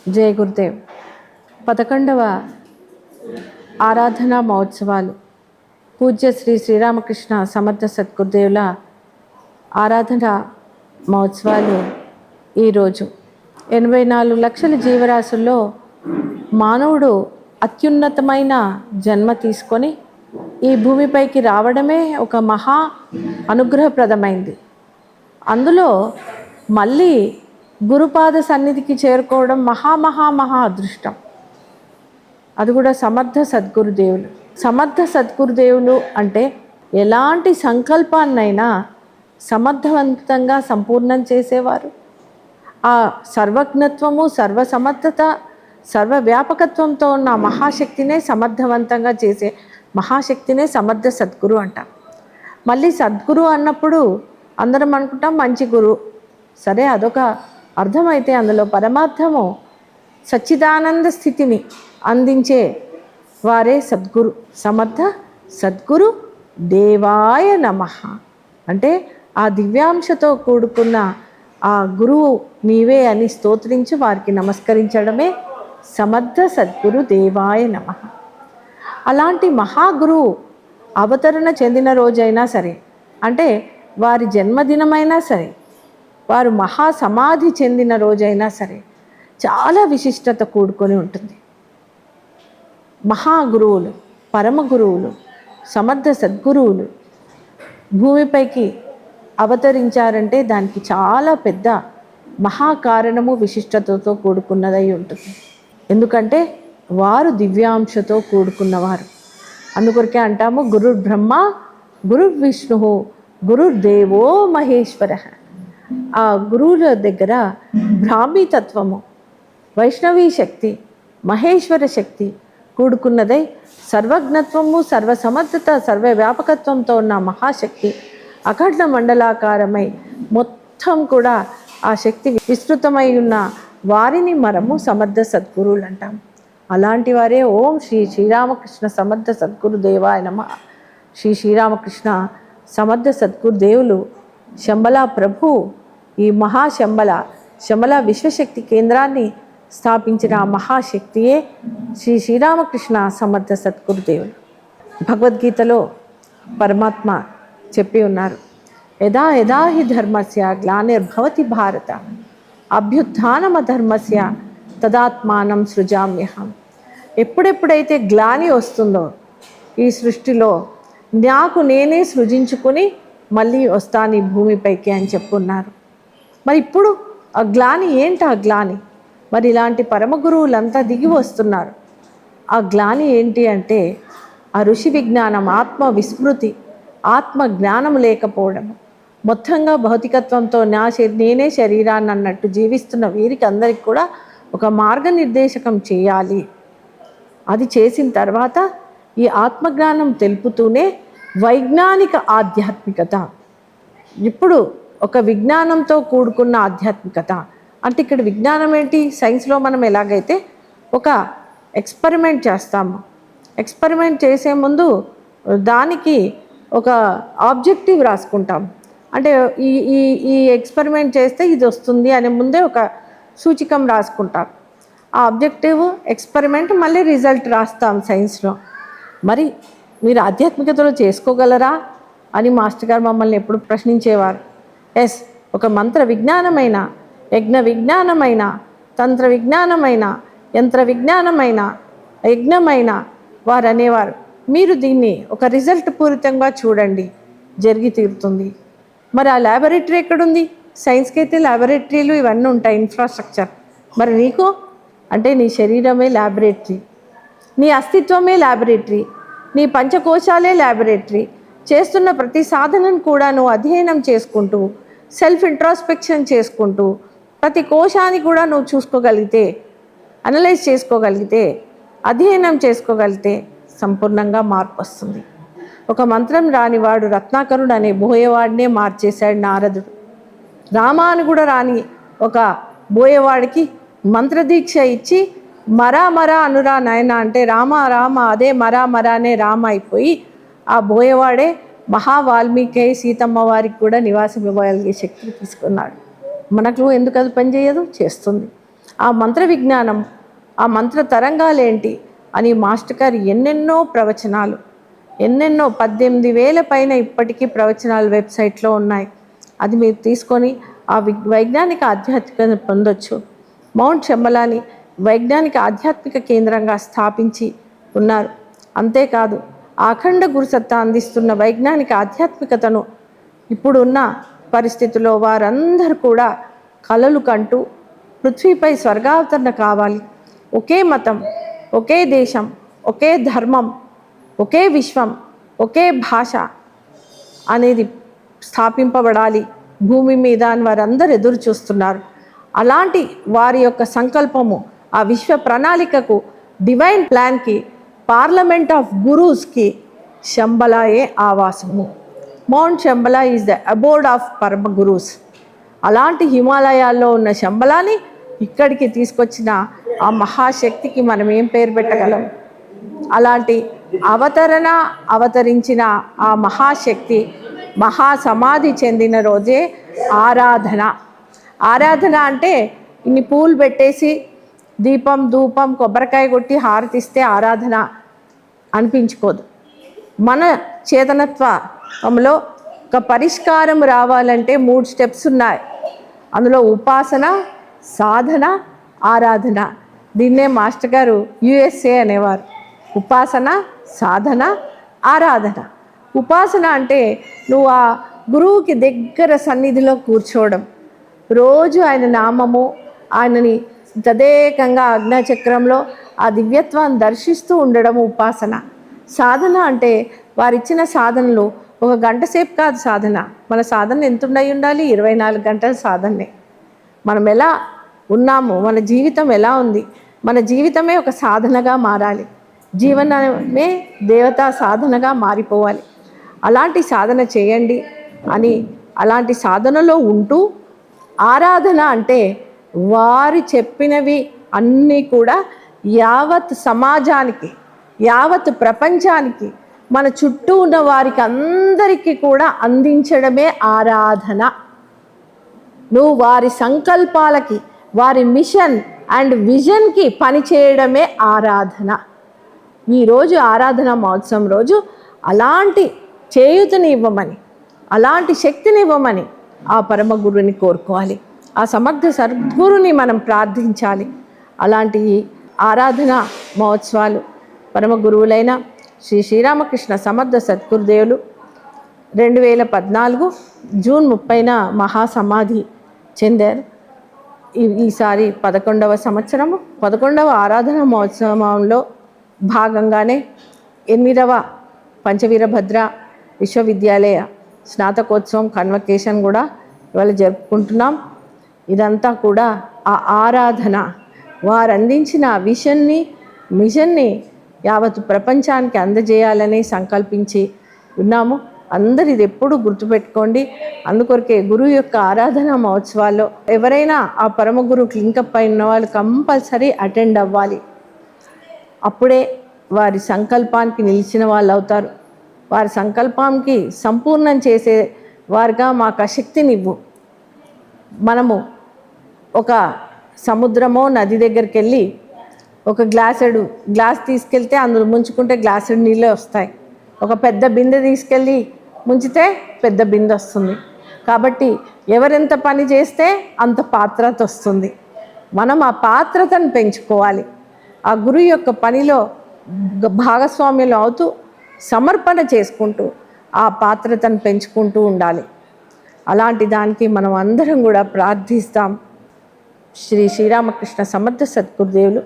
జయ గురుదేవ్ 11వ ఆరాధనా మహోత్సవాలు పూజ్య శ్రీ శ్రీరామకృష్ణ సమర్థ సద్గురుదేవుల ఆరాధన మహోత్సవాలు ఈరోజు 84 లక్షల జీవరాశుల్లో మానవుడు అత్యున్నతమైన జన్మ తీసుకొని ఈ భూమిపైకి రావడమే ఒక మహా అనుగ్రహప్రదమైంది. అందులో మళ్ళీ గురుపాద సన్నిధికి చేరుకోవడం మహా అదృష్టం. అది కూడా సమర్థ సద్గురుదేవులు అంటే ఎలాంటి సంకల్పాన్నైనా సమర్థవంతంగా సంపూర్ణం చేసేవారు. ఆ సర్వజ్ఞత్వము, సర్వసమర్థత, సర్వవ్యాపకత్వంతో ఉన్న మహాశక్తినే సమర్థవంతంగా చేసే మహాశక్తినే సమర్థ సద్గురు అంటాం. మళ్ళీ సద్గురు అన్నప్పుడు అందరం అనుకుంటాం మంచి గురు, సరే అదొక అర్థమైతే అందులో పరమార్థము సచ్చిదానంద స్థితిని అందించే వారే సద్గురు. సమర్థ సద్గురు దేవాయ నమః అంటే ఆ దివ్యాంశతో కూడుకున్న ఆ గురువు నీవే అని స్తోత్రించి వారికి నమస్కరించడమే సమర్థ సద్గురు దేవాయ నమః. అలాంటి మహాగురువు అవతరణ చెందిన రోజైనా సరే, అంటే వారి జన్మదినమైనా సరే, వారు మహాసమాధి చెందిన రోజైనా సరే చాలా విశిష్టత కూడుకొని ఉంటుంది. మహాగురువులు, పరమ గురువులు, సమర్థ సద్గురువులు భూమిపైకి అవతరించారంటే దానికి చాలా పెద్ద మహాకారణము, విశిష్టతతో కూడుకున్నదై ఉంటుంది. ఎందుకంటే వారు దివ్యాంశతో కూడుకున్నవారు. అందుకొరకే అంటాము గురుర్ బ్రహ్మ, గురుర్ విష్ణు, గురుర్దేవో మహేశ్వర. ఆ గురువుల దగ్గర బ్రాహ్మీ తత్వము, వైష్ణవీ శక్తి, మహేశ్వర శక్తి కూడుకున్నదై సర్వజ్ఞత్వము, సర్వసమర్థత, సర్వవ్యాపకత్వంతో ఉన్న మహాశక్తి అఖండ మండలాకారమై మొత్తం కూడా ఆ శక్తి విస్తృతమై ఉన్న వారిని మనము సమర్థ సద్గురువులు అంటాం. అలాంటి వారే ఓం శ్రీ శ్రీరామకృష్ణ సమర్థ సద్గురు దేవాయ నమః. శ్రీ శ్రీరామకృష్ణ సమర్థ సద్గురుదేవులు శంబలా ప్రభు ఈ శంబల విశ్వశక్తి కేంద్రాన్ని స్థాపించిన ఆ మహాశక్తియే శ్రీ శ్రీరామకృష్ణ సమర్థ సద్గురుదేవులు. భగవద్గీతలో పరమాత్మ చెప్పి ఉన్నారు, యదా యదా హి ధర్మస్య గ్లానిర్భవతి భారత అభ్యుత్థానమధర్మస్య తదాత్మానం సృజామ్యహం. ఎప్పుడెప్పుడైతే గ్లాని వస్తుందో ఈ సృష్టిలో నాకు నేనే సృజించుకుని మళ్ళీ వస్తాను ఈ భూమిపైకి అని చెప్పున్నారు. మరి ఇప్పుడు ఆ గ్లాని ఏంటి? ఆ గ్లాని మరి ఇలాంటి పరమ గురువులంతా దిగి వస్తున్నారు. ఆ గ్లాని ఏంటి అంటే ఆ ఋషి విజ్ఞానం, ఆత్మ విస్మృతి, ఆత్మ జ్ఞానం లేకపోవడం, మొత్తంగా భౌతికత్వంతో నేనే శరీరాన్ని అన్నట్టు జీవిస్తున్న వీరికి అందరికి కూడా ఒక మార్గనిర్దేశకం చేయాలి. అది చేసిన తర్వాత ఈ ఆత్మజ్ఞానం తెలుపుతూనే వైజ్ఞానిక ఆధ్యాత్మికత, ఇప్పుడు ఒక విజ్ఞానంతో కూడుకున్న ఆధ్యాత్మికత అంటే ఇక్కడ విజ్ఞానం ఏంటి? సైన్స్లో మనం ఎలాగైతే ఒక ఎక్స్పెరిమెంట్ చేస్తాము, ఎక్స్పెరిమెంట్ చేసే ముందు దానికి ఒక ఆబ్జెక్టివ్ రాసుకుంటాం. అంటే ఈ ఈ ఈ ఎక్స్పెరిమెంట్ చేస్తే ఇది వస్తుంది అనే ముందే ఒక సూచికం రాసుకుంటాం. ఆ ఆబ్జెక్టివ్, ఎక్స్పెరిమెంట్, మళ్ళీ రిజల్ట్ రాస్తాం సైన్స్లో. మరి మీరు ఆధ్యాత్మికతలో చేసుకోగలరా అని మాస్టర్ గారు మమ్మల్ని ఎప్పుడు ప్రశ్నించేవారు. ఎస్, ఒక మంత్ర విజ్ఞానమైన, యజ్ఞ విజ్ఞానమైన, తంత్ర విజ్ఞానమైన, యంత్ర విజ్ఞానమైన, యజ్ఞమైన వారు అనేవారు, మీరు దీన్ని ఒక రిజల్ట్ పూరితంగా చూడండి, జరిగి తీరుతుంది. మరి ఆ ల్యాబొరేటరీ ఎక్కడుంది? సైన్స్కి అయితే ల్యాబొరేటరీలు ఇవన్నీ ఉంటాయి, ఇన్ఫ్రాస్ట్రక్చర్. మరి నీకు అంటే నీ శరీరమే ల్యాబొరేటరీ, నీ అస్తిత్వమే ల్యాబొరేటరీ, నీ పంచకోశాలే ల్యాబొరేటరీ. చేస్తున్న ప్రతి సాధనను కూడా నువ్వు అధ్యయనం చేసుకుంటూ, సెల్ఫ్ ఇంట్రాస్పెక్షన్ చేసుకుంటూ, ప్రతి కోశాన్ని కూడా నువ్వు చూసుకోగలిగితే, అనలైజ్ చేసుకోగలిగితే, అధ్యయనం చేసుకోగలిగితే సంపూర్ణంగా మార్పు వస్తుంది. ఒక మంత్రం రానివాడు రత్నాకరుడు అనే బోయేవాడినే మార్చేశాడు నారదుడు. రామాను కూడా రాని ఒక బోయేవాడికి మంత్రదీక్ష ఇచ్చి మరా అనురా నాయన అంటే రామ అదే మరానే రామ అయిపోయి ఆ బోయేవాడే మహావాల్మీకి సీతమ్మ వారికి కూడా నివాసం ఇవ్వగలిగే శక్తిని తీసుకున్నాడు. మనకు ఎందుకు అది పనిచేయదు? చేస్తుంది. ఆ మంత్ర విజ్ఞానం, ఆ మంత్ర తరంగాలేంటి అని మాస్టర్ గారు ఎన్నెన్నో ప్రవచనాలు, ఎన్నెన్నో 18,000 పైన ఇప్పటికీ ప్రవచనాలు వెబ్సైట్లో ఉన్నాయి. అది మీరు తీసుకొని ఆ వైజ్ఞానిక ఆధ్యాత్మికత పొందొచ్చు. మౌంట్ శంబలాని వైజ్ఞానిక ఆధ్యాత్మిక కేంద్రంగా స్థాపించి ఉన్నారు. అంతేకాదు అఖండ గురుసత్తా అందిస్తున్న వైజ్ఞానిక ఆధ్యాత్మికతను ఇప్పుడున్న పరిస్థితుల్లో వారందరూ కూడా కలలు కంటూ పృథ్వీపై స్వర్గావతరణ కావాలి, ఒకే మతం, ఒకే దేశం, ఒకే ధర్మం, ఒకే విశ్వం, ఒకే భాష అనేది స్థాపింపబడాలి భూమి మీద అని వారందరూ ఎదురు చూస్తున్నారు. అలాంటి వారి యొక్క సంకల్పము, ఆ విశ్వ ప్రణాళికకు, డివైన్ ప్లాన్కి, పార్లమెంట్ ఆఫ్ గురూస్కి శంబలాయే ఆవాసము. Mount Shambhala is the abode of పరమ గురూస్. అలాంటి హిమాలయాల్లో ఉన్న శంబలాని ఇక్కడికి తీసుకొచ్చిన ఆ మహాశక్తికి మనం ఏం పేరు పెట్టగలం? అలాంటి అవతరించిన ఆ మహాశక్తి మహాసమాధి చెందిన రోజే ఆరాధన. ఆరాధన అంటే ఇన్ని పూలు పెట్టేసి దీపం, ధూపం, కొబ్బరికాయ కొట్టి హారతిస్తే ఆరాధన అనిపించుకోదు. మన చేతనత్వంలో ఒక పరిష్కారం రావాలంటే 3 స్టెప్స్ ఉన్నాయి. అందులో ఉపాసన, సాధన, ఆరాధన. దీన్నే మాస్టర్ గారు USA అనేవారు. ఉపాసన, సాధన, ఆరాధన. ఉపాసన అంటే నువ్వు ఆ గురువుకి దగ్గర సన్నిధిలో కూర్చోవడం, రోజు ఆయన నామము, ఆయనని తదేకంగా ఆజ్ఞాచక్రంలో ఆ దివ్యత్వాన్ని దర్శిస్తూ ఉండడం ఉపాసన. సాధన అంటే వారిచ్చిన సాధనలు 1 గంట సేపు కాదు సాధన. మన సాధన ఎంత ఉండాలి? 24 గంటల సాధనే. మనం ఎలా ఉన్నాము, మన జీవితం ఎలా ఉంది, మన జీవితమే ఒక సాధనగా మారాలి. జీవనమే దేవతా సాధనగా మారిపోవాలి. అలాంటి సాధన చేయండి అని, అలాంటి సాధనలో ఉంటూ ఆరాధన అంటే వారు చెప్పినవి అన్నీ కూడా యావత్ సమాజానికి, యావత్ ప్రపంచానికి, మన చుట్టూ ఉన్న వారికి అందరికీ కూడా అందించడమే ఆరాధన. నువ్వు వారి సంకల్పాలకి, వారి మిషన్ అండ్ విజన్కి పనిచేయడమే ఆరాధన. ఈరోజు ఆరాధన మహోత్సవం రోజు అలాంటి చేయూతని ఇవ్వమని, అలాంటి శక్తిని ఇవ్వమని ఆ పరమ గురువుని కోరుకోవాలి. ఆ సమర్థ సద్గురుని మనం ప్రార్థించాలి. అలాంటి ఆరాధన మహోత్సవాలు పరమ గురువులైన శ్రీ శ్రీరామకృష్ణ సమర్థ సద్గురుదేవులు 2014 జూన్ 30న మహాసమాధి చెందారు. ఈసారి 11వ సంవత్సరము 11వ ఆరాధన మహోత్సవంలో భాగంగానే 8వ పంచవీరభద్ర విశ్వవిద్యాలయ స్నాతకోత్సవం కన్వకేషన్ కూడా ఇవాళ జరుపుకుంటున్నాం. ఇదంతా కూడా ఆ ఆరాధన, వారు అందించిన విషన్ని, మిషన్ని యావత్ ప్రపంచానికి అందజేయాలని సంకల్పించి ఉన్నాము. అందరు ఇది ఎప్పుడు గుర్తుపెట్టుకోండి. అందుకొరకే గురువు యొక్క ఆరాధన మహోత్సవాల్లో ఎవరైనా ఆ పరమ గురువుకి లింకప్ అయి ఉన్న వాళ్ళు కంపల్సరీ అటెండ్ అవ్వాలి. అప్పుడే వారి సంకల్పానికి నిలిచిన వాళ్ళు అవుతారు. వారి సంకల్పానికి సంపూర్ణం చేసే వారుగా మాకు ఆ శక్తినివ్వు. మనము ఒక సముద్రమో నది దగ్గరికి వెళ్ళి ఒక గ్లాస్ తీసుకెళ్తే అందులో ముంచుకుంటే గ్లాసుడు నీళ్ళే వస్తాయి. ఒక పెద్ద బిందె తీసుకెళ్ళి ముంచితే పెద్ద బిందె వస్తుంది. కాబట్టి ఎవరెంత పని చేస్తే అంత పాత్రత వస్తుంది. మనం ఆ పాత్రతను పెంచుకోవాలి. ఆ గురువు యొక్క పనిలో భాగస్వామ్యం అవుతూ సమర్పణ చేసుకుంటూ ఆ పాత్రతను పెంచుకుంటూ ఉండాలి. అలాంటి దానికి మనం అందరం కూడా ప్రార్థిస్తాం. శ్రీ శ్రీరామకృష్ణ సమర్థ సద్గురుదేవులు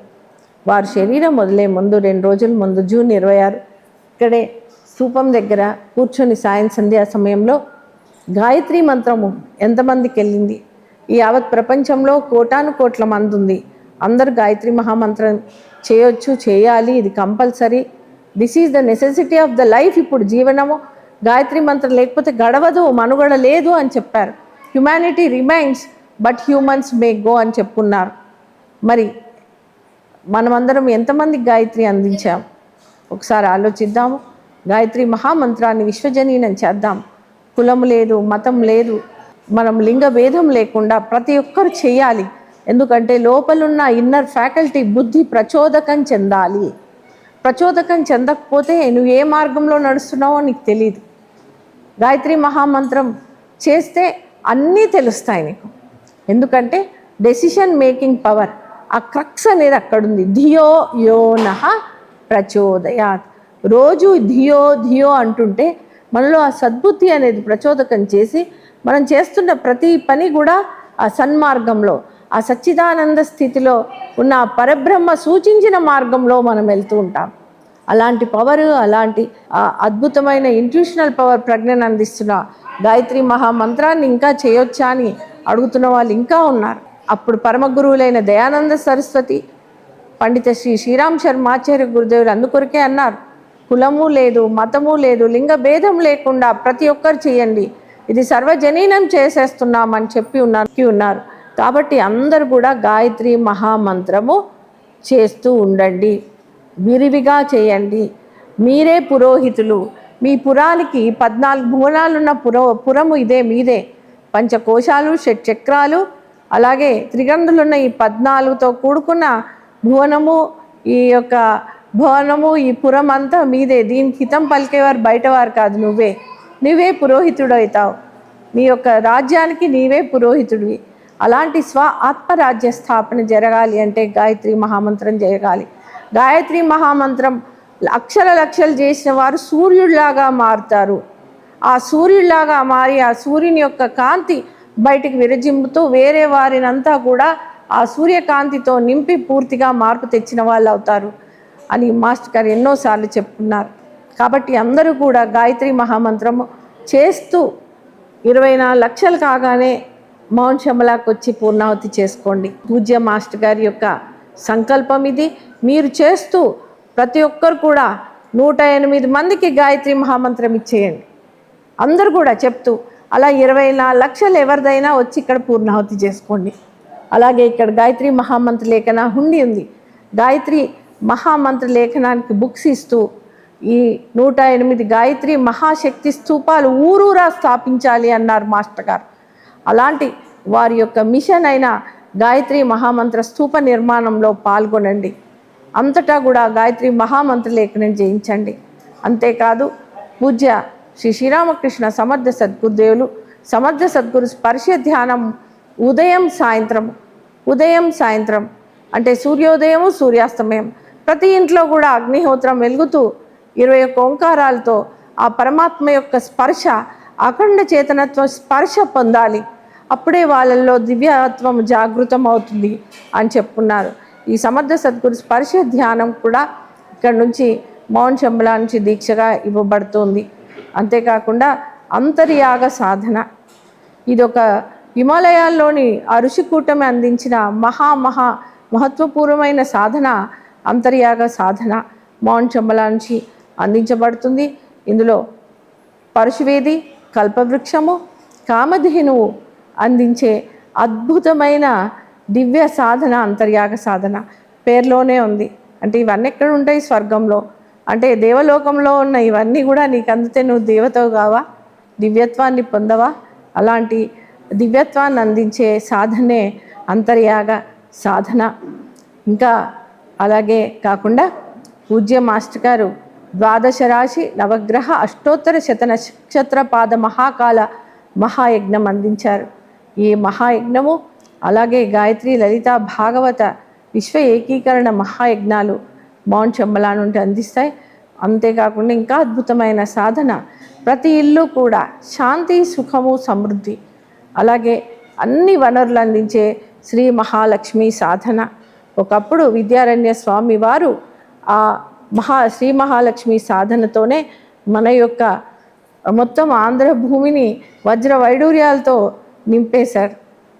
వారి శరీరం మొదలే ముందు 2 రోజుల ముందు జూన్ 26 ఇక్కడే స్థూపం దగ్గర కూర్చొని సాయం సంధ్యా సమయంలో గాయత్రి మంత్రము ఎంతమందికి వెళ్ళింది? ఈ యావత్ ప్రపంచంలో కోటాను మంది ఉంది. అందరూ గాయత్రి మహామంత్రం చేయొచ్చు, చేయాలి. ఇది compulsory. This is the necessity of the life. ఇప్పుడు జీవనము గాయత్రి మంత్రం లేకపోతే గడవదు, మనుగడ లేదు అని చెప్పారు. Humanity remains but humans may go అని చెప్పుకున్నారు. మరి మనమందరం ఎంతమందికి గాయత్రి అందించాం? ఒకసారి ఆలోచిద్దాము. గాయత్రి మహామంత్రాన్ని విశ్వజనీనం చేద్దాం. కులం లేదు, మతం లేదు, మనం లింగ భేదం లేకుండా ప్రతి ఒక్కరు చేయాలి. ఎందుకంటే లోపలున్న ఇన్నర్ ఫ్యాకల్టీ బుద్ధి ప్రచోదకం చెందాలి. ప్రచోదకం చెందకపోతే నువ్వు ఏ మార్గంలో నడుస్తున్నావో నీకు తెలియదు. గాయత్రి మహామంత్రం చేస్తే అన్నీ తెలుస్తాయి నీకు. ఎందుకంటే డెసిషన్ మేకింగ్ పవర్, ఆ క్రక్స్ అనేది అక్కడుంది. ధియో యోనః ప్రచోదయాత్. రోజు ధియో ధియో అంటుంటే మనలో ఆ సద్బుద్ధి అనేది ప్రచోదకం చేసి మనం చేస్తున్న ప్రతి పని కూడా ఆ సన్మార్గంలో, ఆ సచ్చిదానంద స్థితిలో ఉన్న పరబ్రహ్మ సూచించిన మార్గంలో మనం వెళ్తూ ఉంటాం. అలాంటి పవర్, అలాంటి అద్భుతమైన ఇంట్యూషనల్ పవర్ ప్రజ్ఞను అందిస్తున్న గాయత్రి మహామంత్రాన్ని ఇంకా చేయొచ్చా అని అడుగుతున్న వాళ్ళు ఇంకా ఉన్నారు. అప్పుడు పరమ గురువులైన దయానంద సరస్వతి, పండిత శ్రీరామ్ శర్మాచార్య గురుదేవులు అందుకొరకే అన్నారు, కులము లేదు, మతము లేదు, లింగ భేదం లేకుండా ప్రతి ఒక్కరు చేయండి, ఇది సర్వజనీనం చేసేస్తున్నామని చెప్పి ఉన్నారు. కాబట్టి అందరూ కూడా గాయత్రి మహామంత్రము చేస్తూ ఉండండి, విరివిగా చేయండి. మీరే పురోహితులు. మీ పురానికి 14 భువనాలున్న పురము ఇదే మీదే. పంచకోశాలు, షట్చక్రాలు, అలాగే త్రిగంధులున్న ఈ 14తో కూడుకున్న భువనము, ఈ యొక్క భవనము, ఈ పురం అంతా మీదే. దీనికి హితం పలికేవారు బయటవారు కాదు, నువ్వే పురోహితుడు అవుతావు. నీ యొక్క రాజ్యానికి నీవే పురోహితుడివి. అలాంటి ఆత్మరాజ్య స్థాపన జరగాలి అంటే గాయత్రి మహామంత్రం జరగాలి. గాయత్రి మహామంత్రం లక్షలు చేసిన వారు సూర్యుడిలాగా మారుతారు. ఆ సూర్యుడిలాగా మారి ఆ సూర్యుని యొక్క కాంతి బయటికి విరజిమ్ముతూ వేరే వారినంతా కూడా ఆ సూర్యకాంతితో నింపి పూర్తిగా మార్పు తెచ్చిన వాళ్ళు అవుతారు అని మాస్టర్ గారు ఎన్నోసార్లు చెప్పుకున్నారు. కాబట్టి అందరూ కూడా గాయత్రి మహామంత్రము చేస్తూ 24 లక్షలు కాగానే మౌన్ శమలాకు వచ్చి పూర్ణాహుతి చేసుకోండి. పూజ్య మాస్టర్ గారి యొక్క సంకల్పం ఇది. మీరు చేస్తూ ప్రతి ఒక్కరు కూడా 108 మందికి గాయత్రి మహామంత్రం ఇచ్చేయండి. అందరూ కూడా చెప్తూ అలా 24 లక్షలు ఎవరిదైనా వచ్చి ఇక్కడ పూర్ణాహుతి చేసుకోండి. అలాగే ఇక్కడ గాయత్రి మహామంత్ర లేఖన హుండీ ఉంది. గాయత్రి మహామంత్ర లేఖనానికి బుక్స్ ఇస్తూ ఈ 108 గాయత్రి మహాశక్తి స్తూపాలు ఊరూరా స్థాపించాలి అన్నారు మాస్టర్ గారు. అలాంటి వారి యొక్క మిషన్ అయిన గాయత్రి మహామంత్ర స్తూప నిర్మాణంలో పాల్గొనండి. అంతటా కూడా గాయత్రి మహామంత్ర లేఖనం చేయించండి. అంతేకాదు పూజ్య శ్రీ శ్రీరామకృష్ణ సమర్థ సద్గురుదేవులు సమర్థ సద్గురు స్పర్శ ధ్యానం ఉదయం సాయంత్రం అంటే సూర్యోదయము సూర్యాస్తమయం ప్రతి ఇంట్లో కూడా అగ్నిహోత్రం వెలుగుతూ 21 ఓంకారాలతో ఆ పరమాత్మ యొక్క స్పర్శ, అఖండ చేతనత్వం స్పర్శ పొందాలి. అప్పుడే వాళ్ళల్లో దివ్యత్వం జాగృతం అవుతుంది అని చెప్పుకున్నారు. ఈ సమర్థ సద్గురు స్పర్శ ధ్యానం కూడా ఇక్కడ నుంచి మౌన్ శంబలా నుంచి దీక్షగా ఇవ్వబడుతుంది. అంతేకాకుండా అంతర్యాగ సాధన, ఇదొక హిమాలయాల్లోని ఆ ఋషికూటమి అందించిన మహత్వపూర్వమైన సాధన. అంతర్యాగ సాధన మౌన్ శంబలా నుంచి అందించబడుతుంది. ఇందులో పరశువేది, కల్పవృక్షము, కామధేనువు అందించే అద్భుతమైన దివ్య సాధన అంతర్యాగ సాధన పేర్లోనే ఉంది. అంటే ఇవన్నీ ఎక్కడ ఉంటాయి? స్వర్గంలో. అంటే దేవలోకంలో ఉన్న ఇవన్నీ కూడా నీకు అందితే నువ్వు దేవతవు కావా? దివ్యత్వాన్ని పొందవా? అలాంటి దివ్యత్వాన్ని అందించే సాధనే అంతర్యాగ సాధన. ఇంకా అలాగే కాకుండా పూజ్య మాస్టర్ గారు 12 రాశి నవగ్రహ అష్టోత్తర శత నక్షత్ర పాద మహాకాల మహాయజ్ఞం అందించారు. ఈ మహాయజ్ఞము అలాగే గాయత్రి లలిత భాగవత విశ్వ ఏకీకరణ మహాయజ్ఞాలు మౌన్ శంబలా నుండి అందిస్తాయి. అంతేకాకుండా ఇంకా అద్భుతమైన సాధన, ప్రతి ఇల్లు కూడా శాంతి, సుఖము, సమృద్ధి, అలాగే అన్ని వనరులు అందించే శ్రీ మహాలక్ష్మి సాధన. ఒకప్పుడు విద్యారణ్య స్వామి వారు ఆ శ్రీ మహాలక్ష్మి సాధనతోనే మన యొక్క మొత్తం ఆంధ్ర భూమిని వజ్ర వైడూర్యాలతో నింపేశారు.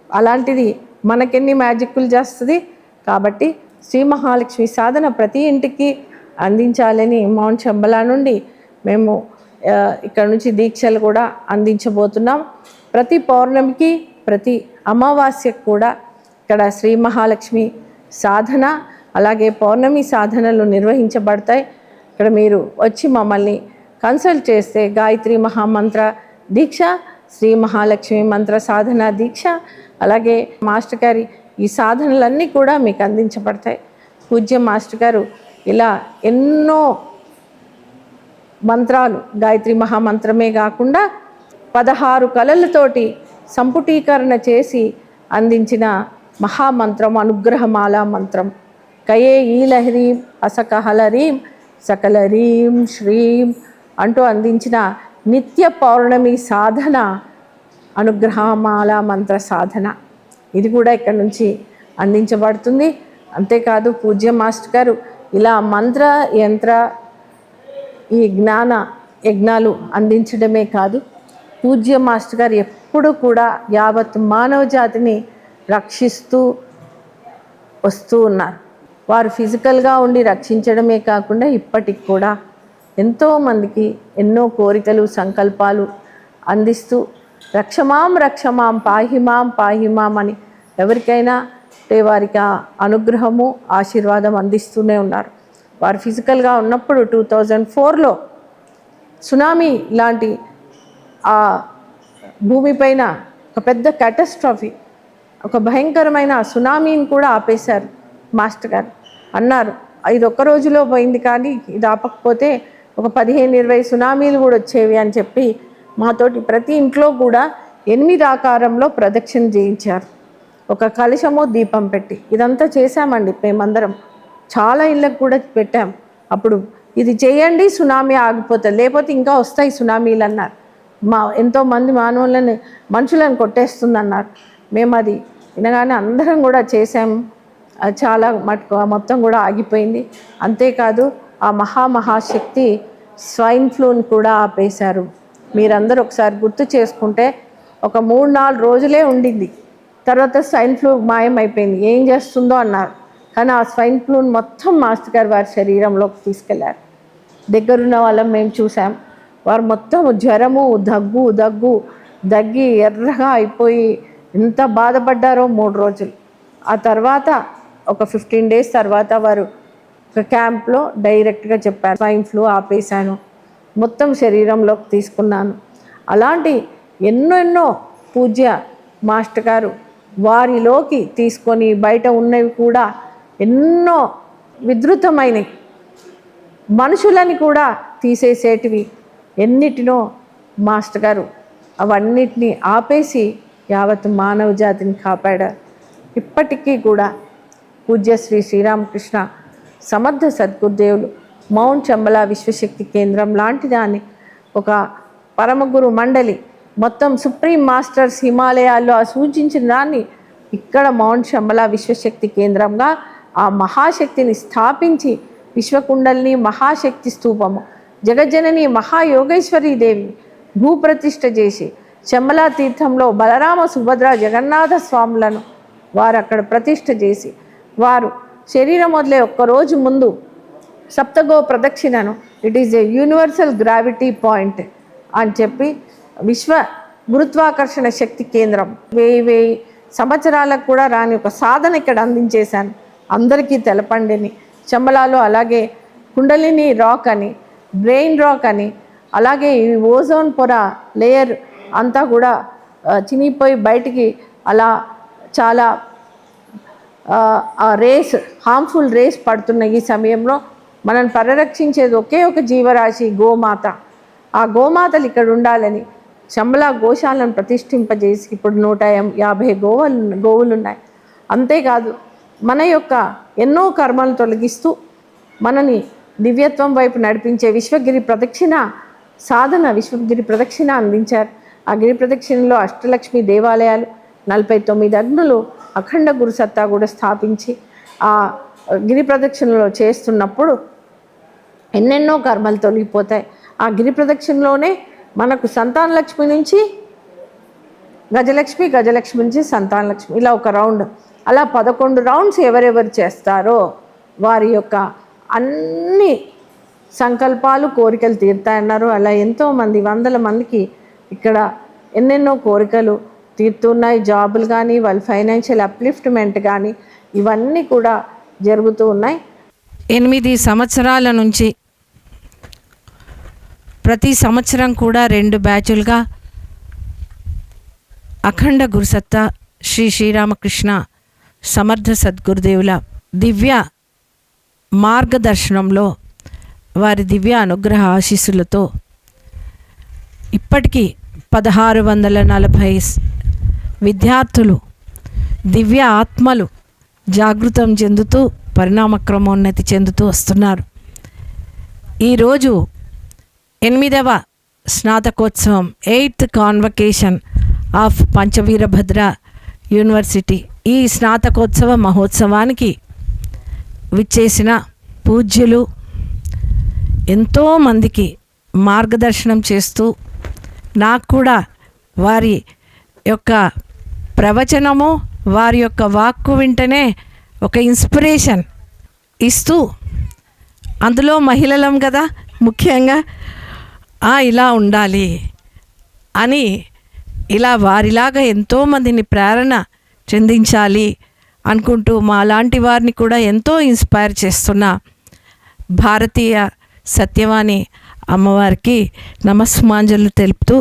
అలాంటిది మనకెన్ని మ్యాజిక్లు చేస్తుంది. కాబట్టి శ్రీ మహాలక్ష్మి సాధన ప్రతి ఇంటికి అందించాలని మౌన్ శంబలా నుండి మేము ఇక్కడ నుంచి దీక్షలు కూడా అందించబోతున్నాం. ప్రతి పౌర్ణమికి ప్రతి అమావాస్యకు కూడా ఇక్కడ శ్రీ మహాలక్ష్మి సాధన అలాగే పౌర్ణమి సాధనలు నిర్వహించబడతాయి. ఇక్కడ మీరు వచ్చి మమ్మల్ని కన్సల్ట్ చేస్తే గాయత్రి మహామంత్ర దీక్ష, శ్రీ మహాలక్ష్మి మంత్ర సాధన దీక్ష, అలాగే మాస్టర్ గారి ఈ సాధనలన్నీ కూడా మీకు అందించబడతాయి. పూజ్య మాస్టర్ గారు ఇలా ఎన్నో మంత్రాలు, గాయత్రి మహామంత్రమే కాకుండా 16 కళలతోటి సంపుటీకరణ చేసి అందించిన మహామంత్రం అనుగ్రహమాల మంత్రం. కయే ఈలహరీం అసకహలరీం సకలరీం శ్రీం అంటూ అందించిన నిత్య పౌర్ణమి సాధన అనుగ్రహమాల మంత్ర సాధన. ఇది కూడా ఇక్కడ నుంచి అందించబడుతుంది. అంతేకాదు పూజ్య మాస్టర్ గారు ఇలా మంత్ర యంత్ర ఈ జ్ఞాన యజ్ఞాలు అందించడమే కాదు, పూజ్య మాస్టర్ గారు ఎప్పుడు కూడా యావత్ మానవ జాతిని రక్షిస్తూ వస్తూ ఉన్నారు. వారు ఫిజికల్గా ఉండి రక్షించడమే కాకుండా ఇప్పటికి కూడా ఎంతోమందికి ఎన్నో కోరికలు, సంకల్పాలు అందిస్తూ రక్షమాం రక్షమాం పాహిమాం పాహిమాం అని ఎవరికైనా వారికి ఆ అనుగ్రహము, ఆశీర్వాదం అందిస్తూనే ఉన్నారు. వారు ఫిజికల్గా ఉన్నప్పుడు 2004లో సునామీ లాంటి ఆ భూమిపైన ఒక పెద్ద క్యాటస్ట్రాఫీ, ఒక భయంకరమైన సునామీని కూడా ఆపేశారు. మాస్టర్ గారు అన్నారు, ఇది ఒక్క రోజులో పోయింది, కానీ ఇది ఆపకపోతే ఒక 15-20 సునామీలు కూడా వచ్చేవి అని చెప్పి మాతోటి ప్రతి ఇంట్లో కూడా 8 ఆకారంలో ప్రదక్షిణ చేయించారు. ఒక కలశము, దీపం పెట్టి ఇదంతా చేశామండి మేమందరం. చాలా ఇళ్ళకు కూడా పెట్టాం. అప్పుడు ఇది చేయండి, సునామీ ఆగిపోతుంది, లేకపోతే ఇంకా వస్తాయి సునామీలు అన్నారు. ఎంతోమంది మనుషులను కొట్టేస్తుంది అన్నారు. మేము అది వినగానే అందరం కూడా చేసాము. చాలా మటుకు మొత్తం కూడా ఆగిపోయింది. అంతేకాదు ఆ మహాశక్తి స్వైన్ ఫ్లూని కూడా ఆపేశారు. మీరందరూ ఒకసారి గుర్తు చేసుకుంటే ఒక 3-4 రోజులే ఉండింది, తర్వాత స్వైన్ ఫ్లూ మాయమైపోయింది. ఏం చేస్తుందో అన్నారు, కానీ ఆ స్వైన్ ఫ్లూని మొత్తం మాస్టర్ గారు వారి శరీరంలోకి తీసుకెళ్లారు. దగ్గరున్న వాళ్ళం మేము చూసాం. వారు మొత్తం జ్వరము, దగ్గి ఎర్రగా అయిపోయి ఎంత బాధపడ్డారో 3 రోజులు. ఆ తర్వాత ఒక 15 days తర్వాత వారు ఒక క్యాంప్లో డైరెక్ట్గా చెప్పారు, స్వైన్ ఫ్లూ ఆపేశాను, మొత్తం శరీరంలోకి తీసుకున్నాను. అలాంటి ఎన్నెన్నో పూజ్య మాస్టర్ గారు వారిలోకి తీసుకొని బయట ఉన్నవి కూడా ఎన్నో విధృతమైనవి, మనుషులని కూడా తీసేసేటివి ఎన్నిటినో మాస్టర్ గారు అవన్నిటినీ ఆపేసి యావత్ మానవ జాతిని కాపాడారు. ఇప్పటికీ కూడా పూజ్య శ్రీ శ్రీరామకృష్ణ సమర్థ సద్గురుదేవులు మౌంట్ చంబలా విశ్వశక్తి కేంద్రం లాంటి దాన్ని, ఒక పరమగురు మండలి మొత్తం సుప్రీం మాస్టర్స్ హిమాలయాల్లో సూచించిన దాన్ని ఇక్కడ మౌంట్ చంబలా విశ్వశక్తి కేంద్రంగా ఆ మహాశక్తిని స్థాపించి విశ్వకుండలిని మహాశక్తి స్తూపము జగజ్జనని మహాయోగేశ్వరీ దేవి భూప్రతిష్ఠ చేసి చంబలా తీర్థంలో బలరామ సుభద్ర జగన్నాథ స్వాములను వారు అక్కడ ప్రతిష్ఠ చేసి వారు శరీరం మొదలే ఒక్కరోజు ముందు సప్తగో ప్రదక్షిణను, it is a universal gravity point అని చెప్పి విశ్వ గురుత్వాకర్షణ శక్తి కేంద్రం 1000 సంవత్సరాలకు కూడా రాని ఒక సాధన ఇక్కడ అందించేశాను. అందరికీ తెలపండిని. చంబలాలో అలాగే కుండలిని రాక్ అని, బ్రెయిన్ రాక్ అని, అలాగే ఈ ఓజోన్ పొర లేయర్ అంతా కూడా చినిగిపోయి బయటికి అలా చాలా రేస్, హార్మ్ఫుల్ రేస్ పడుతున్న ఈ సమయంలో మనం పరిరక్షించేది ఒకే ఒక జీవరాశి గోమాత. ఆ గోమాతలు ఇక్కడ ఉండాలని చంబలా గోశాలను ప్రతిష్ఠింపజేసి ఇప్పుడు 150 గోవులు ఉన్నాయి. అంతేకాదు మన యొక్క ఎన్నో కర్మలను తొలగిస్తూ మనని దివ్యత్వం వైపు నడిపించే విశ్వగిరి ప్రదక్షిణ సాధన, విశ్వగిరి ప్రదక్షిణ అందించారు. ఆ గిరి ప్రదక్షిణలో అష్టలక్ష్మి దేవాలయాలు, 49 అగ్నులు, అఖండ గురు సత్తా కూడా స్థాపించి ఆ గిరి ప్రదక్షిణలో చేస్తున్నప్పుడు ఎన్నెన్నో కర్మలు తొలగిపోతాయి. ఆ గిరి ప్రదక్షిణలోనే మనకు సంతానలక్ష్మి నుంచి గజలక్ష్మి, గజలక్ష్మి నుంచి సంతానలక్ష్మి, ఇలా ఒక రౌండ్, అలా 11 రౌండ్స్ ఎవరెవరు చేస్తారో వారి యొక్క అన్ని సంకల్పాలు, కోరికలు తీరుతాయన్నారు. అలా ఎంతోమంది 100 మందికి ఇక్కడ ఎన్నెన్నో కోరికలు తీరుతున్నాయి. జాబులు కానీ, వాళ్ళ ఫైనాన్షియల్ అప్లిఫ్ట్మెంట్ కానీ ఇవన్నీ కూడా జరుగుతూ ఉన్నాయి. 8 సంవత్సరాల నుంచి ప్రతి సంవత్సరం కూడా 2 బ్యాచులుగా అఖండ గురుసత్తా శ్రీ శ్రీరామకృష్ణ సమర్థ సద్గురుదేవుల దివ్య మార్గదర్శనంలో వారి దివ్య అనుగ్రహ ఆశీస్సులతో ఇప్పటికీ 1640 విద్యార్థులు దివ్య ఆత్మలు జాగృతం చెందుతూ పరిణామక్రమోన్నతి చెందుతూ వస్తున్నారు. ఈరోజు 8వ స్నాతకోత్సవం 8th కాన్వకేషన్ ఆఫ్ పంచవీరభద్ర యూనివర్సిటీ. ఈ స్నాతకోత్సవ మహోత్సవానికి విచ్చేసిన పూజ్యులు ఎంతోమందికి మార్గదర్శనం చేస్తూ నాకు కూడా వారి యొక్క ప్రవచనము, వారి యొక్క వాక్కు వింటనే ఒక ఇన్స్పిరేషన్ ఇస్తూ, అందులో మహిళలం కదా ముఖ్యంగా, ఇలా ఉండాలి అని, ఇలా వారిలాగా ఎంతోమందిని ప్రేరణ చెందించాలి అనుకుంటూ మా లాంటి వారిని కూడా ఎంతో ఇన్స్పైర్ చేస్తున్న భారతీయ సత్యవాణి అమ్మవారికి నమస్మాంజలు తెలుపుతూ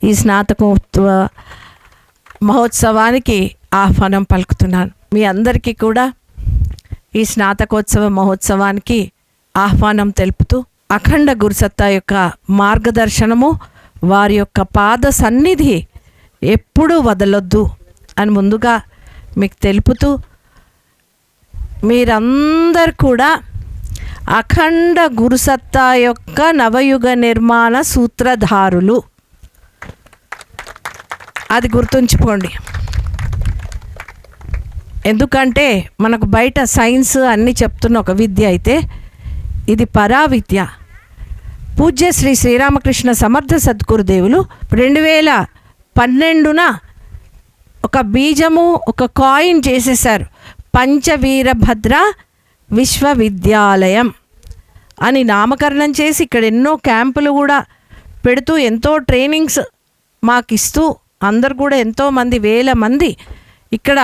ఈ స్నాతకోత్సవ మహోత్సవానికి ఆహ్వానం పలుకుతున్నాను. మీ అందరికీ కూడా ఈ స్నాతకోత్సవ మహోత్సవానికి ఆహ్వానం తెలుపుతూ అఖండ గురుసత్తా యొక్క మార్గదర్శనము, వారి యొక్క పాద సన్నిధి ఎప్పుడూ వదలొద్దు అని ముందుగా మీకు తెలుపుతూ, మీరందరూ కూడా అఖండ గురుసత్తా యొక్క నవయుగ నిర్మాణ సూత్రధారులు, అది గుర్తుంచుకోండి. ఎందుకంటే మనకు బయట సైన్స్ అన్నీ చెప్తున్న ఒక విద్య అయితే ఇది పరావిద్య. పూజ్య శ్రీ శ్రీరామకృష్ణ సమర్థ సద్గురుదేవులు 2012న ఒక బీజము, ఒక కాయిన్ చేసేశారు. పంచవీరభద్ర విశ్వవిద్యాలయం అని నామకరణం చేసి ఇక్కడ ఎన్నో క్యాంపులు కూడా పెడుతూ ఎంతో ట్రైనింగ్స్ మాకు ఇస్తూ, అందరు కూడా ఎంతోమంది వేల మంది ఇక్కడ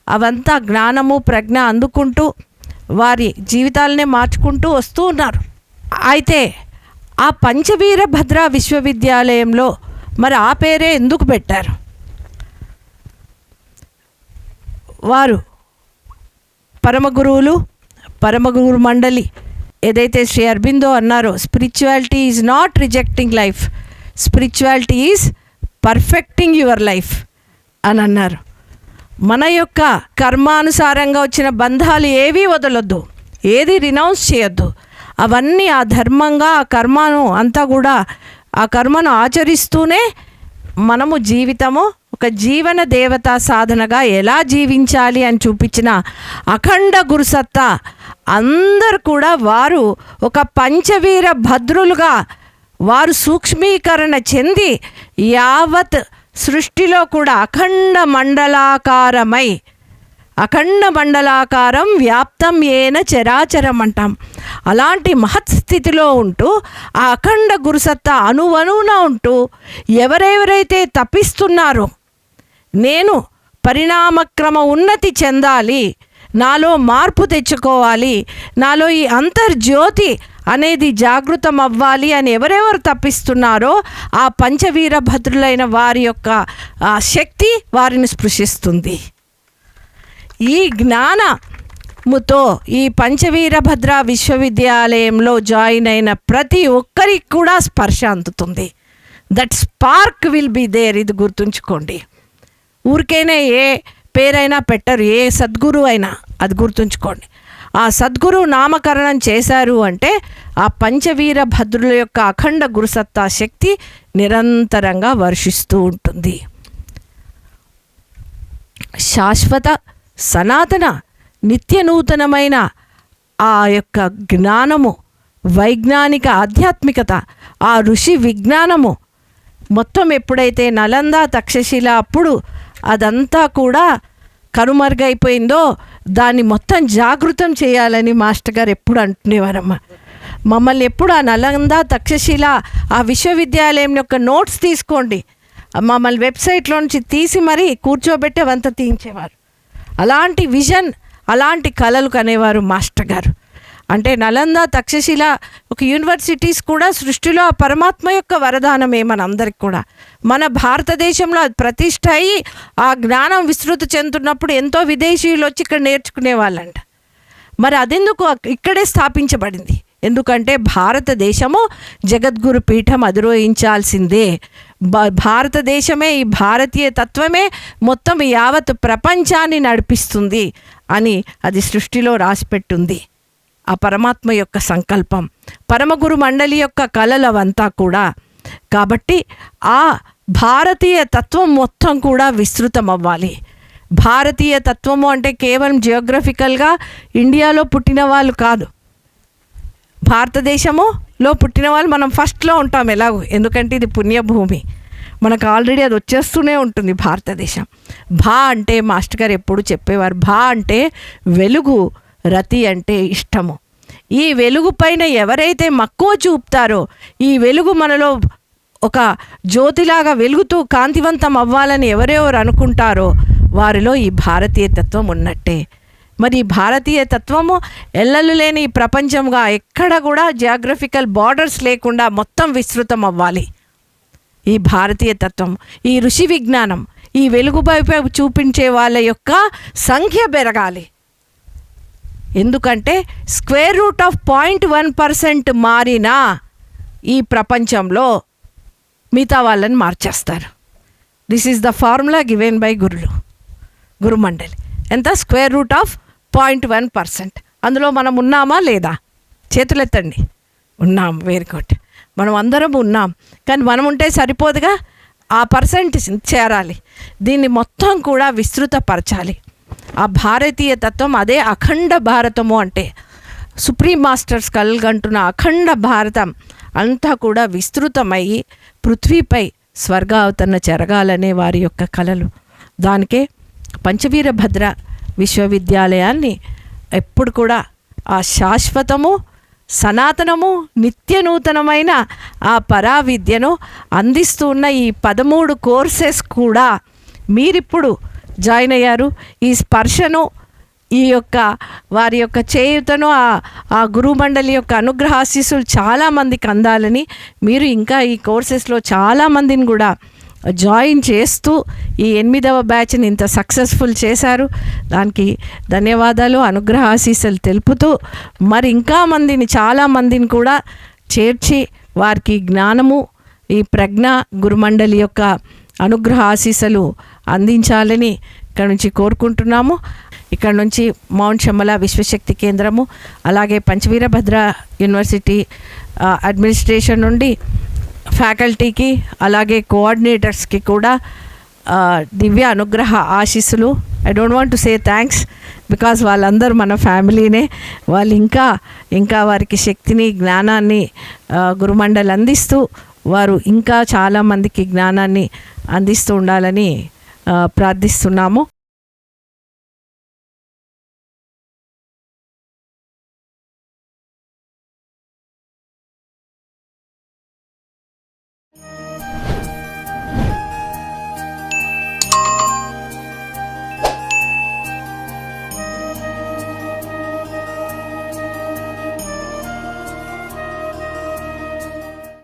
అవంతా జ్ఞానము ప్రజ్ఞ అందుకుంటూ వారి జీవితాలనే మార్చుకుంటూ వస్తూ ఉన్నారు. అయితే ఆ పంచవీరభద్ర విశ్వవిద్యాలయంలో మరి ఆ పేరే ఎందుకు పెట్టారు? వారు పరమగురువులు, పరమగురు మండలి ఏదైతే శ్రీ అరబిందో అన్నారో, spirituality is not rejecting life, spirituality is perfecting your life అని అన్నారు. మన యొక్క కర్మానుసారంగా వచ్చిన బంధాలు ఏవీ వదలొద్దు, ఏది రినౌన్స్ చేయొద్దు. అవన్నీ ఆ ధర్మంగా ఆ కర్మను అంతా కూడా ఆ కర్మను ఆచరిస్తూనే మనము జీవితము ఒక జీవన దేవతా సాధనగా ఎలా జీవించాలి అని చూపించిన అఖండ గురుసత్తా అందరు కూడా వారు ఒక పంచవీర భద్రులుగా వారు సూక్ష్మీకరణ చెంది యావత్ సృష్టిలో కూడా అఖండ మండలాకారం వ్యాప్తం ఏన చరాచరం అంటాం. అలాంటి మహత్ స్థితిలో ఉంటూ ఆ అఖండ గురుసత్తా అణువణువున ఉంటూ ఎవరెవరైతే తపిస్తున్నారో, నేను పరిణామక్రమ ఉన్నతి చెందాలి, నాలో మార్పు తెచ్చుకోవాలి, నాలో ఈ అంతర్జ్యోతి అనేది జాగృతం అవ్వాలి అని ఎవరెవరు తప్పిస్తున్నారో ఆ పంచవీరభద్రులైన వారి యొక్క శక్తి వారిని స్పృశిస్తుంది. ఈ జ్ఞానముతో ఈ పంచవీరభద్ర విశ్వవిద్యాలయంలో జాయిన్ అయిన ప్రతి ఒక్కరికి కూడా స్పర్శ అందుతుంది. That spark will be there. ఇది గుర్తుంచుకోండి. ఊరికైనా ఏ పేరైనా పెట్టరు, ఏ సద్గురు అయినా, అది గుర్తుంచుకోండి. ఆ సద్గురు నామకరణం చేశారు అంటే ఆ పంచవీర భద్రుల యొక్క అఖండ గురుసత్తా శక్తి నిరంతరంగా వర్షిస్తూ ఉంటుంది. శాశ్వత సనాతన నిత్య నూతనమైన ఆ యొక్క జ్ఞానము, వైజ్ఞానిక ఆధ్యాత్మికత, ఆ ఋషి విజ్ఞానము మొత్తం ఎప్పుడైతే నలంద తక్షశిల అప్పుడు అదంతా కూడా కనుమరుగైపోయిందో దాన్ని మొత్తం జాగృతం చేయాలని మాస్టర్ గారు ఎప్పుడు అంటునేవారమ్మా. మమ్మల్ని ఎప్పుడు ఆ నలంద తక్షశిల ఆ విశ్వవిద్యాలయం యొక్క నోట్స్ తీసుకోండి, మమ్మల్ని వెబ్సైట్లో నుంచి తీసి మరీ కూర్చోబెట్టి అవంతా తీయించేవారు. అలాంటి విజన్, అలాంటి కళలు కనేవారు మాస్టర్ గారు. అంటే నలంద, తక్షశిల ఒక యూనివర్సిటీస్ కూడా సృష్టిలో ఆ పరమాత్మ యొక్క వరదానమే మనందరికి కూడా. మన భారతదేశంలో అది ప్రతిష్ట అయ్యి ఆ జ్ఞానం విస్తృతి చెందుతున్నప్పుడు ఎంతో విదేశీయులు వచ్చి ఇక్కడ నేర్చుకునే వాళ్ళంట. మరి అదెందుకు ఇక్కడే స్థాపించబడింది? ఎందుకంటే భారతదేశము జగద్గురు పీఠం అధిరోహించాల్సిందే. భారతదేశమే, ఈ భారతీయ తత్వమే మొత్తం యావత్ ప్రపంచాన్ని నడిపిస్తుంది అని అది సృష్టిలో రాసిపెట్టుంది. ఆ పరమాత్మ యొక్క సంకల్పం, పరమగురు మండలి యొక్క కళలవంతా కూడా. కాబట్టి ఆ భారతీయ తత్వం మొత్తం కూడా విస్తృతం అవ్వాలి. భారతీయ తత్వము అంటే కేవలం జియోగ్రఫికల్గా ఇండియాలో పుట్టిన వాళ్ళు కాదు. భారతదేశములో పుట్టిన వాళ్ళు మనం ఫస్ట్లో ఉంటాం ఎలాగో, ఎందుకంటే ఇది పుణ్యభూమి, మనకు ఆల్రెడీ అది వచ్చేస్తూనే ఉంటుంది భారతదేశం. భా అంటే మాస్టర్ గారు ఎప్పుడు చెప్పేవారు, భా అంటే వెలుగు, రతి అంటే ఇష్టము. ఈ వెలుగు పైన ఎవరైతే మక్కువ చూపుతారో, ఈ వెలుగు మనలో ఒక జ్యోతిలాగా వెలుగుతూ కాంతివంతం అవ్వాలని ఎవరెవరు అనుకుంటారో వారిలో ఈ భారతీయ తత్వం ఉన్నట్టే. మరి ఈ భారతీయ తత్వము ఎల్లలు లేని ప్రపంచంగా ఎక్కడ కూడా జియోగ్రఫికల్ బార్డర్స్ లేకుండా మొత్తం విస్తృతం అవ్వాలి. ఈ భారతీయ తత్వం, ఈ ఋషి విజ్ఞానం, ఈ వెలుగు వైపు చూపించే వాళ్ళ యొక్క సంఖ్య పెరగాలి. ఎందుకంటే √0.1% మారినా ఈ ప్రపంచంలో మిగతా వాళ్ళని మార్చేస్తారు. This is the formula given by గురుమండలి. ఎంత? √0.1%. అందులో మనం ఉన్నామా లేదా? చేతులెత్తండి. ఉన్నాం. Very good. మనం అందరం ఉన్నాం. కానీ మనం ఉంటే సరిపోదుగా, ఆ పర్సెంట్ చేరాలి. దీన్ని మొత్తం కూడా విస్తృతపరచాలి. ఆ భారతీయ తత్వం అదే అఖండ భారతము అంటే. సుప్రీం మాస్టర్స్ కలగంటున్న అఖండ భారతం అంతా కూడా విస్తృతమయ్యి పృథ్వీపై స్వర్గావతరణ జరగాలనే వారి యొక్క కలలు. దానికే పంచవీరభద్ర విశ్వవిద్యాలయాన్ని ఎప్పుడు కూడా ఆ శాశ్వతము, సనాతనము, నిత్యనూతనమైన ఆ పరావిద్యను అందిస్తూ ఉన్న ఈ 13 కోర్సెస్ కూడా మీరిప్పుడు జాయిన్ అయ్యారు. ఈ స్పర్శను, ఈ యొక్క వారి యొక్క చేయుతను, ఆ గురుమండలి యొక్క అనుగ్రహాశీస్సులు చాలామందికి అందాలని మీరు ఇంకా ఈ కోర్సెస్లో చాలామందిని కూడా జాయిన్ చేస్తూ ఈ 8వ బ్యాచ్ని ఇంత సక్సెస్ఫుల్ చేశారు. దానికి ధన్యవాదాలు, అనుగ్రహ ఆశీస్సులు తెలుపుతూ మరి ఇంకా చాలామందిని కూడా చేర్చి వారికి జ్ఞానము, ఈ ప్రజ్ఞ, గురుమండలి యొక్క అనుగ్రహ ఆశీస్సులు అందించాలని ఇక్కడ నుంచి కోరుకుంటున్నాము. ఇక్కడ నుంచి మౌంట్ శమల విశ్వశక్తి కేంద్రము, అలాగే పంచవీరభద్ర యూనివర్సిటీ అడ్మినిస్ట్రేషన్ నుండి ఫ్యాకల్టీకి, అలాగే కోఆర్డినేటర్స్కి కూడా దివ్య అనుగ్రహ ఆశీస్సులు. I don't want to say thanks because వాళ్ళందరూ మన ఫ్యామిలీనే. వాళ్ళు ఇంకా వారికి శక్తిని, జ్ఞానాన్ని గురుమండలి అందిస్తూ వారు ఇంకా చాలామందికి జ్ఞానాన్ని అందిస్తూ ఉండాలని ప్రార్థిస్తున్నాము.